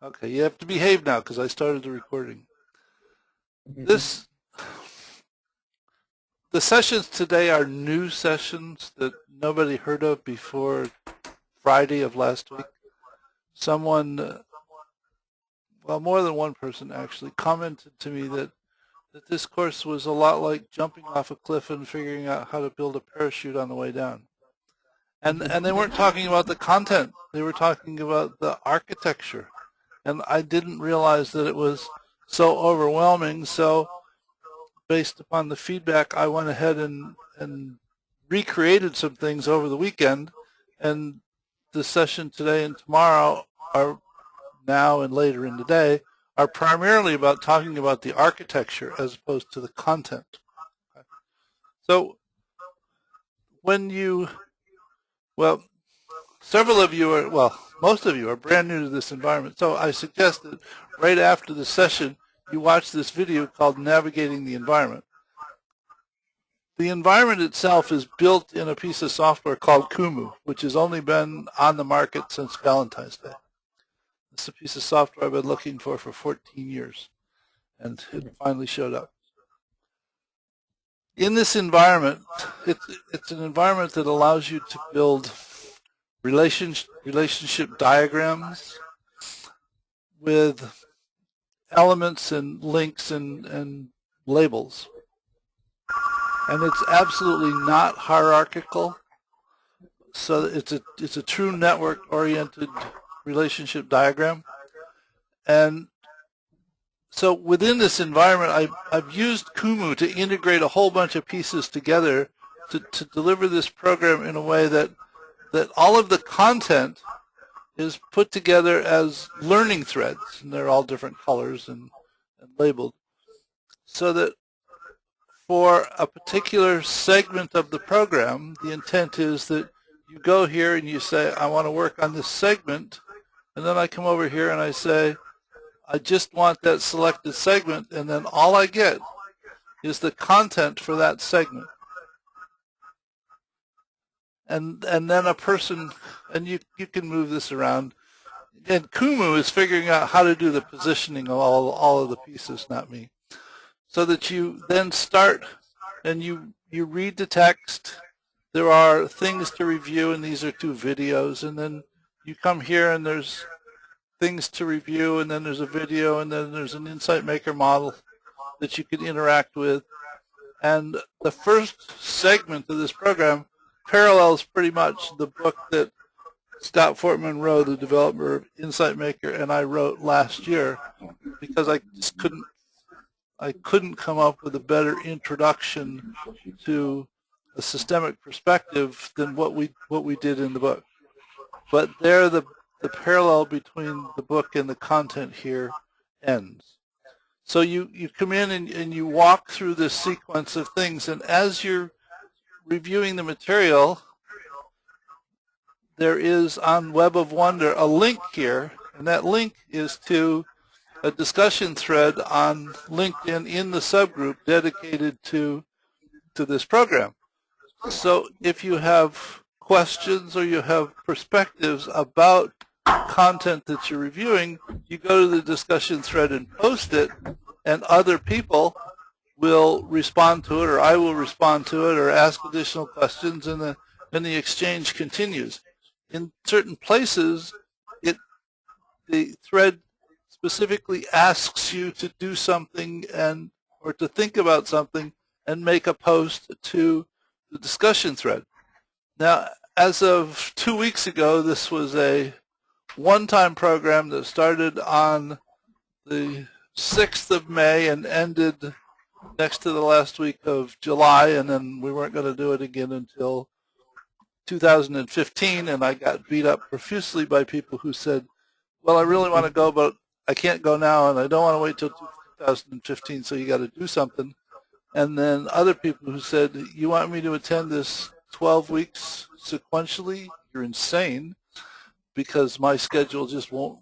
Okay, you have to behave now because I started the recording. The sessions today are new sessions that nobody heard of before Friday of last week. Someone, well, more than one person actually, commented to me that this course was a lot like jumping off a cliff and figuring out how to build a parachute on the way down. And they weren't talking about the content. They were talking about the architecture. And I didn't realize that it was so overwhelming. So based upon the feedback, I went ahead and recreated some things over the weekend. And the session today and tomorrow are now and later in the day are primarily about talking about the architecture as opposed to the content. So when you, well, several of you are, well, most of you are brand new to this environment. So I suggest that right after the session, you watch this video called Navigating the Environment. The environment itself is built in a piece of software called Kumu, which has only been on the market since Valentine's Day. It's a piece of software I've been looking for 14 years, and it finally showed up. In this environment, it's an environment that allows you to build relationship diagrams with elements and links and labels. And it's absolutely not hierarchical. So it's a true network-oriented relationship diagram. And so within this environment, I've used Kumu to integrate a whole bunch of pieces together to deliver this program in a way that all of the content is put together as learning threads, and they're all different colors and labeled, so that for a particular segment of the program, the intent is that you go here and you say, I want to work on this segment, and then I come over here and I say, I just want that selected segment, and then all I get is the content for that segment. And then a person, and you can move this around. And Kumu is figuring out how to do the positioning of all of the pieces, not me. So that you then start and you read the text. There are things to review, and these are 2 videos. And then you come here and there's things to review, and then there's a video, and then there's an Insight Maker model that you can interact with. And the first segment of this program parallels pretty much the book that Scott Fortman wrote, the developer of Insight Maker, and I wrote last year, because I just couldn't come up with a better introduction to a systemic perspective than what we did in the book. But there, the parallel between the book and the content here ends. So you come in and you walk through this sequence of things, and as you're reviewing the material, there is on Web of Wonder a link here, and that link is to a discussion thread on LinkedIn in the subgroup dedicated to this program. So if you have questions or you have perspectives about content that you're reviewing, you go to the discussion thread and post it, and other people will respond to it, or I will respond to it, or ask additional questions, and the exchange continues. In certain places, the thread specifically asks you to do something or to think about something and make a post to the discussion thread. Now, as of 2 weeks ago, this was a one-time program that started on the 6th of May and ended next to the last week of July, and then we weren't going to do it again until 2015, and I got beat up profusely by people who said, well, I really want to go, but I can't go now, and I don't want to wait till 2015, so you got to do something. And then other people who said, you want me to attend this 12 weeks sequentially? You're insane, because my schedule just won't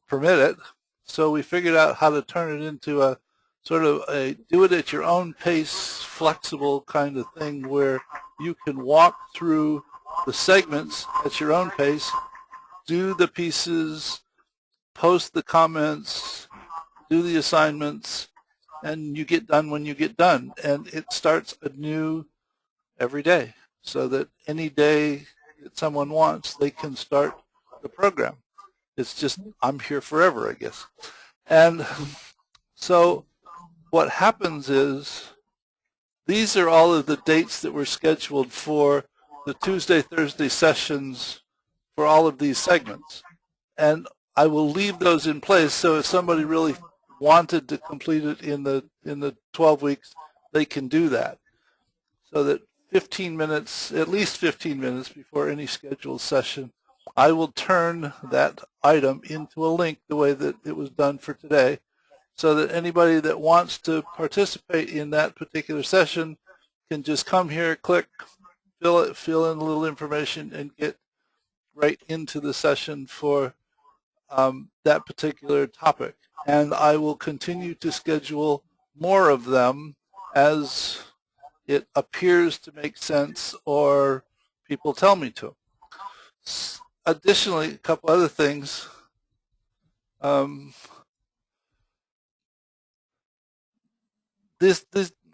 permit it. So we figured out how to turn it into a sort of a do-it-at-your-own pace, flexible kind of thing where you can walk through the segments at your own pace, do the pieces, post the comments, do the assignments, and you get done when you get done. And it starts anew every day, so that any day that someone wants, they can start the program. It's just, I'm here forever, I guess. And so what happens is, these are all of the dates that were scheduled for the Tuesday, Thursday sessions for all of these segments. And I will leave those in place, so if somebody really wanted to complete it in the 12 weeks, they can do that. So that 15 minutes, at least 15 minutes before any scheduled session, I will turn that item into a link the way that it was done for today, so that anybody that wants to participate in that particular session can just come here, click, fill in a little information, and get right into the session for that particular topic. And I will continue to schedule more of them as it appears to make sense or people tell me to. Additionally, a couple other things. I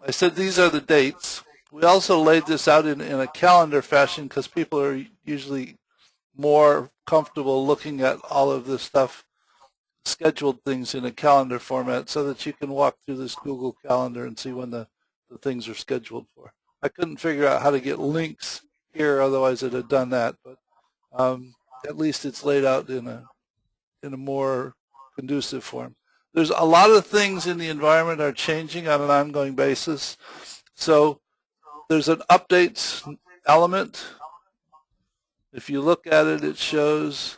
said these are the dates. We also laid this out in a calendar fashion because people are usually more comfortable looking at all of this stuff, scheduled things in a calendar format, so that you can walk through this Google Calendar and see when the things are scheduled for. I couldn't figure out how to get links here, otherwise I'd have done that, but at least it's laid out in a more conducive form. There's a lot of things in the environment are changing on an ongoing basis. So there's an updates element. If you look at it, it shows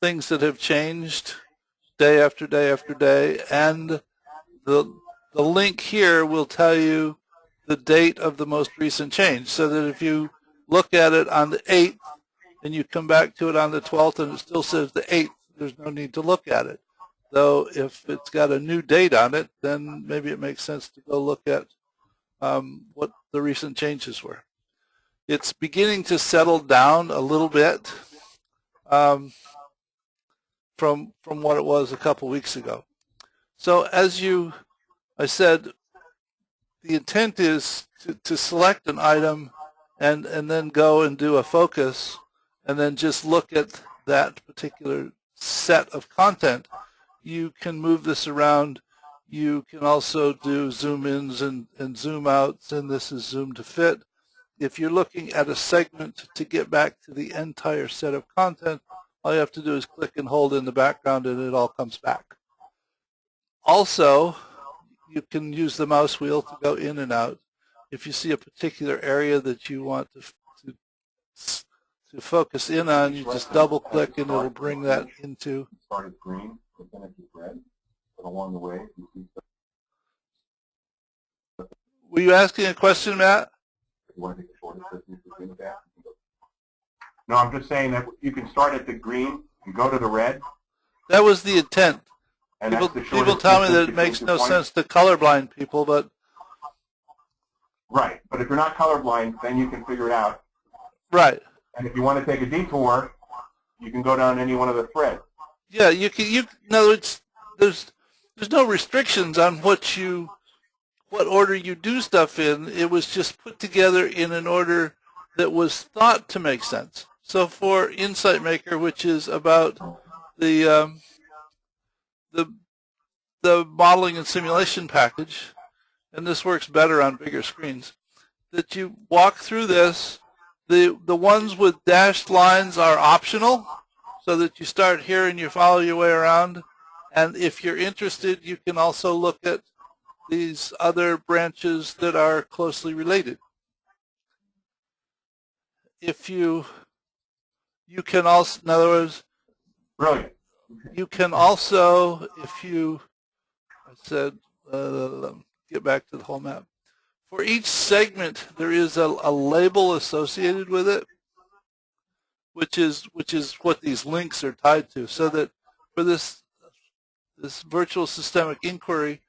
things that have changed day after day after day. And the link here will tell you the date of the most recent change. So that if you look at it on the 8th and you come back to it on the 12th and it still says the 8th, there's no need to look at it. Though if it's got a new date on it, then maybe it makes sense to go look at what the recent changes were. It's beginning to settle down a little bit from what it was a couple weeks ago. So as I said, the intent is to select an item and then go and do a focus and then just look at that particular set of content. You can move this around. You can also do zoom ins and zoom outs, and this is zoom to fit. If you're looking at a segment to get back to the entire set of content, all you have to do is click and hold in the background and it all comes back. Also, you can use the mouse wheel to go in and out. If you see a particular area that you want to focus in on, you just double click and it'll bring that into. Started green, then it red, but along the way you see. Were you asking a question, Matt? You want to take a shorter between the back? No, I'm just saying that you can start at the green and go to the red. That was the intent. And people tell me that it makes no sense to colorblind people, but right. But if you're not colorblind, then you can figure it out. Right. And if you want to take a detour, you can go down any one of the threads. Yeah, you can. In other words, there's no restrictions on what order you do stuff in. It was just put together in an order that was thought to make sense. So for Insight Maker, which is about the modeling and simulation package, and this works better on bigger screens, that you walk through this. The ones with dashed lines are optional, so that you start here and you follow your way around. And if you're interested, you can also look at these other branches that are closely related. If you can also, in other words, brilliant. You can also, if you, I said, get back to the whole map. For each segment, there is a label associated with it, which is what these links are tied to. So that for this virtual systemic inquiry,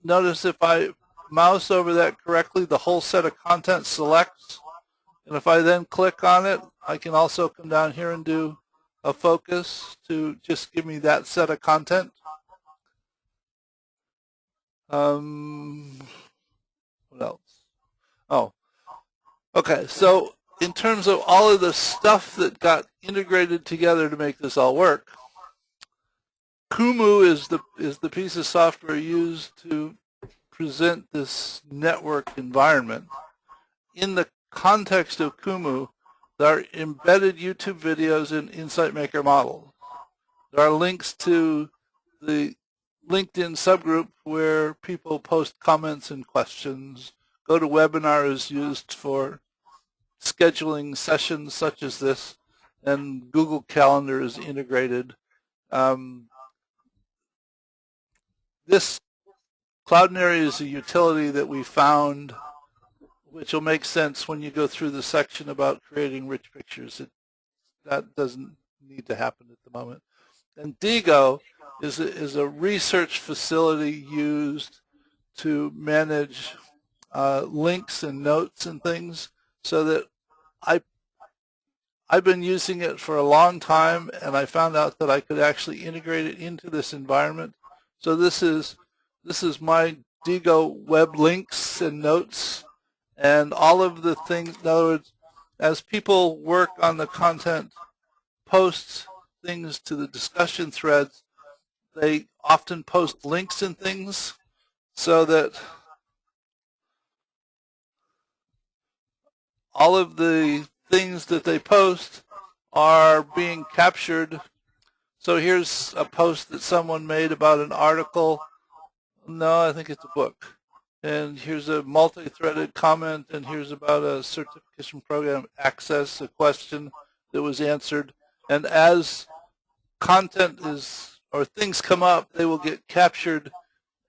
notice if I mouse over that correctly, the whole set of content selects. And if I then click on it, I can also come down here and do a focus to just give me that set of content. What else? Oh, okay. So in terms of all of the stuff that got integrated together to make this all work, Kumu is the piece of software used to present this network environment. In the context of Kumu, there are embedded YouTube videos in Insight Maker model. There are links to the LinkedIn subgroup where people post comments and questions. GoToWebinar is used for scheduling sessions such as this, and Google Calendar is integrated. This Cloudinary is a utility that we found, which will make sense when you go through the section about creating rich pictures. That doesn't need to happen at the moment. And Digo is a research facility used to manage links and notes and things, so that I've been using it for a long time, and I found out that I could actually integrate it into this environment. So this is my Digo web links and notes, and all of the things. In other words, as people work on the content, post things to the discussion threads, they often post links and things, so that all of the things that they post are being captured. So here's a post that someone made about an article. No, I think it's a book. And here's a multi-threaded comment, and here's about a certification program access, a question that was answered. And as content is, or things come up, they will get captured,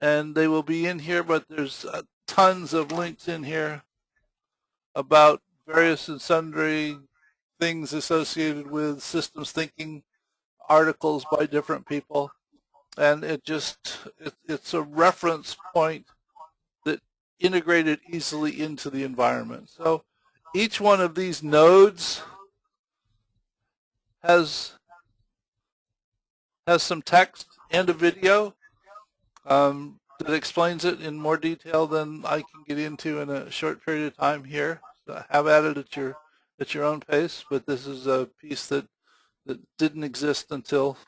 and they will be in here, but there's tons of links in here about various and sundry things associated with systems thinking, articles by different people. And it's a reference point that integrated easily into the environment. So each one of these nodes has some text and a video that explains it in more detail than I can get into in a short period of time here. So have at it at your own pace, but this is a piece that didn't exist until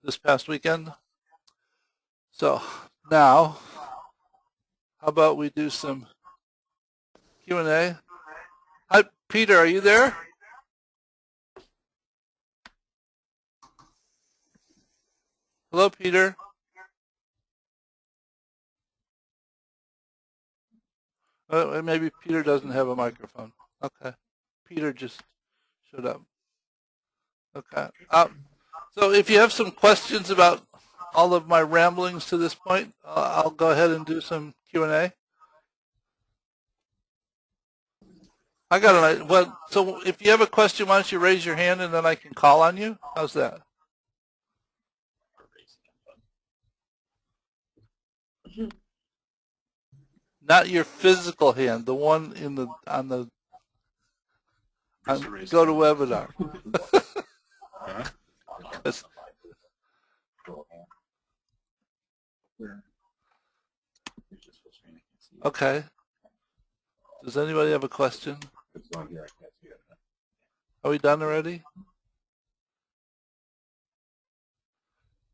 this past weekend. So now, how about we do some Q&A? Hi, Peter, are you there? Hello, Peter. Maybe Peter doesn't have a microphone. Okay. Peter just showed up. Okay. So if you have some questions about all of my ramblings to this point, I'll go ahead and do some Q&A. I got it. Well, so if you have a question, why don't you raise your hand and then I can call on you? How's that? Not your physical hand, the one in the on GoToWebinar. Okay. Does anybody have a question? Are we done already?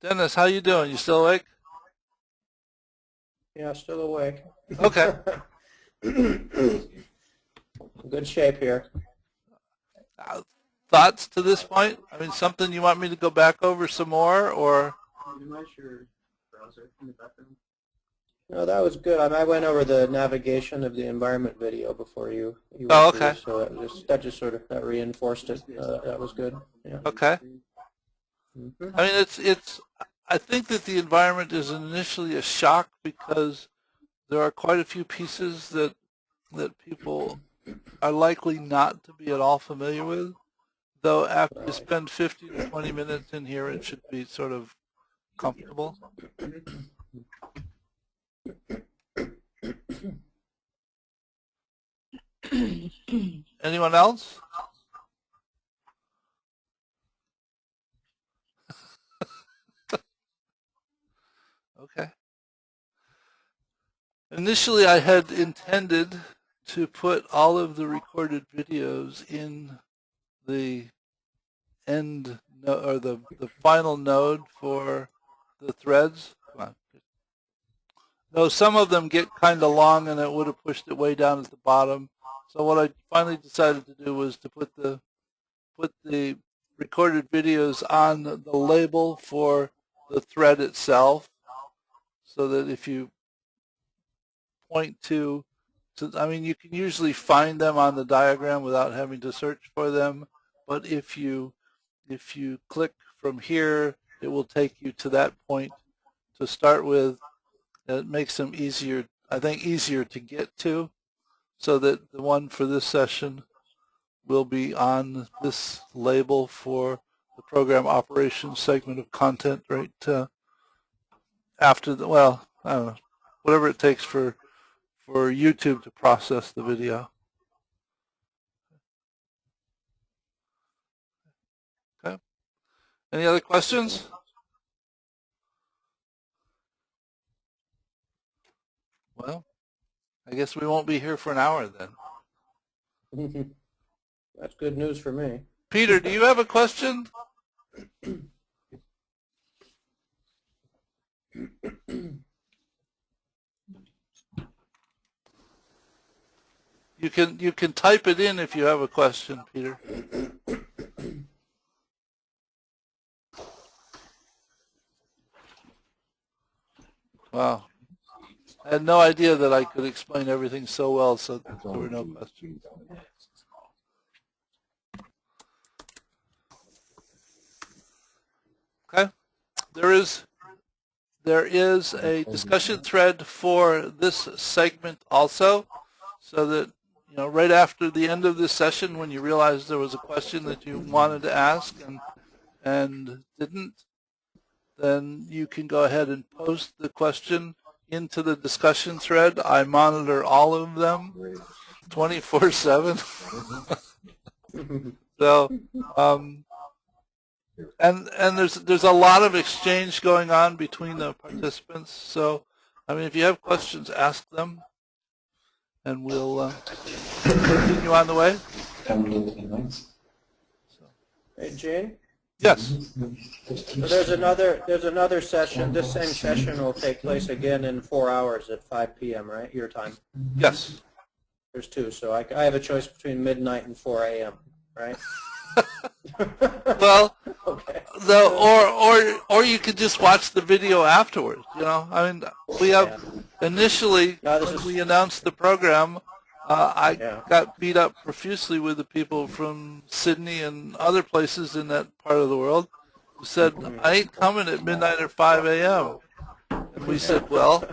Dennis, how you doing? You still awake? Yeah, still awake. Okay. Good shape here. Thoughts to this point? I mean, something you want me to go back over some more, or? Minimize your browser in the background. No, that was good. I went over the navigation of the environment video before you went Oh, through, okay. so that just sort of reinforced it. That was good. Yeah. Okay. Mm-hmm. I mean, I think that the environment is initially a shock because there are quite a few pieces that people are likely not to be at all familiar with. Though after you spend 50 to 20 minutes in here, it should be sort of comfortable. Anyone else? Okay. Initially, I had intended to put all of the recorded videos in the end or the final node for the threads. Come on. No, some of them get kind of long, and it would have pushed it way down at the bottom. So what I finally decided to do was to put the recorded videos on the label for the thread itself, so that if you point to, I mean, you can usually find them on the diagram without having to search for them. But if you click from here, it will take you to that point to start with. It makes them easier, I think, easier to get to, so that the one for this session will be on this label for the program operations segment of content right after the, well, I don't know, whatever it takes for YouTube to process the video. Okay. Any other questions? Well, I guess we won't be here for an hour then. That's good news for me. Peter, do you have a question? You can type it in if you have a question, Peter. Wow. I had no idea that I could explain everything so well, so there were no questions. Okay. There is a discussion thread for this segment also, so that, you know, right after the end of this session, when you realize there was a question that you wanted to ask and didn't, then you can go ahead and post the question into the discussion thread. I monitor all of them 24/7. So, and there's a lot of exchange going on between the participants. So, I mean, if you have questions, ask them, and we'll continue on the way. Hey, Gene? Yes. So there's another session. This same session will take place again in 4 hours at 5 p.m., right? Your time? Yes. There's two, so I have a choice between midnight and 4 a.m., right? Well, okay. or you could just watch the video afterwards. You know, I mean, we have initially when we announced the program, I got beat up profusely with the people from Sydney and other places in that part of the world who said, "I ain't coming at midnight or 5 a.m." And we said, "Well,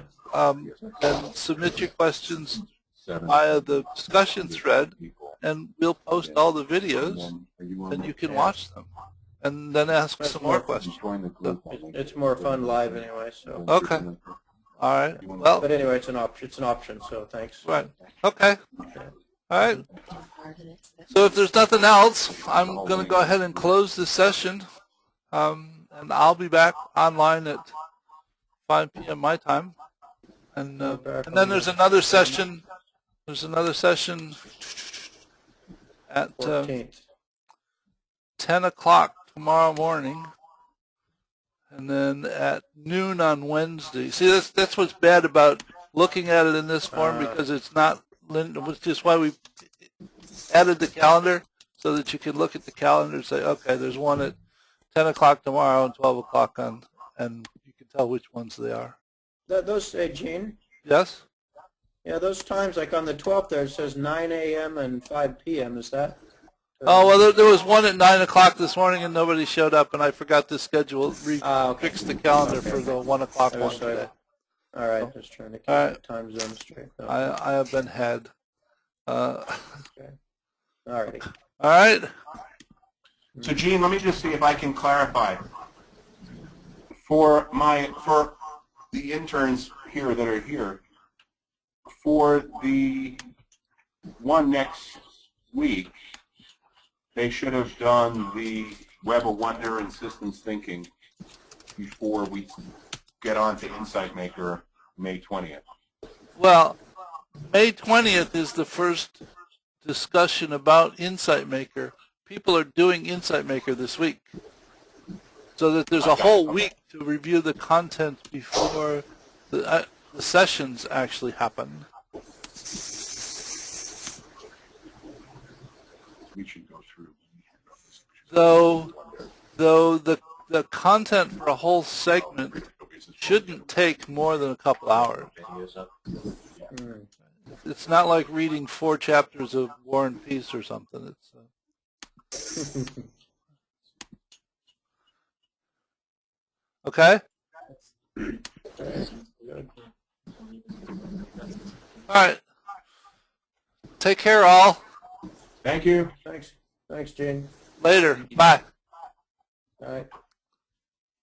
then submit your questions via the discussion thread, and we'll post all the videos, and you can watch them, and then ask some more questions." So, it's more fun live anyway. So. Okay. All right. Well. But anyway, it's an option. So thanks. Right. Okay. All right. So if there's nothing else, I'm going to go ahead and close this session, and I'll be back online at 5 p.m. my time, and then there's another session. There's another session at 10 o'clock tomorrow morning, and then at noon on Wednesday. See, that's what's bad about looking at it in this form, because it's not, which is why we added the calendar, so that you can look at the calendar and say, okay, there's one at 10 o'clock tomorrow and 12 o'clock on, and you can tell which ones they are. Those, Gene? Yes? Yeah, those times, like on the 12th there, it says 9 a.m. and 5 p.m. Is that? Oh, well, there was one at 9 o'clock this morning, and nobody showed up, and I forgot to schedule, fix the calendar for the 1 o'clock one today. All right, just trying to keep the time zone straight. Okay. I have been had. Okay. All right. All right. So, Gene, let me just see if I can clarify. For the interns here that are here, for the one next week, they should have done the Web of Wonder and systems thinking before we get on to Insight Maker May 20th. Well, May 20th is the first discussion about Insight Maker. People are doing Insight Maker this week. So that there's a whole week to review the content before the sessions actually happen. We should go through. Though the content for a whole segment shouldn't take more than a couple hours. It's not like reading 4 chapters of War and Peace or something. It's okay? All right. Take care, all. Thank you. Thanks. Thanks, Gene. Later. Bye. All right.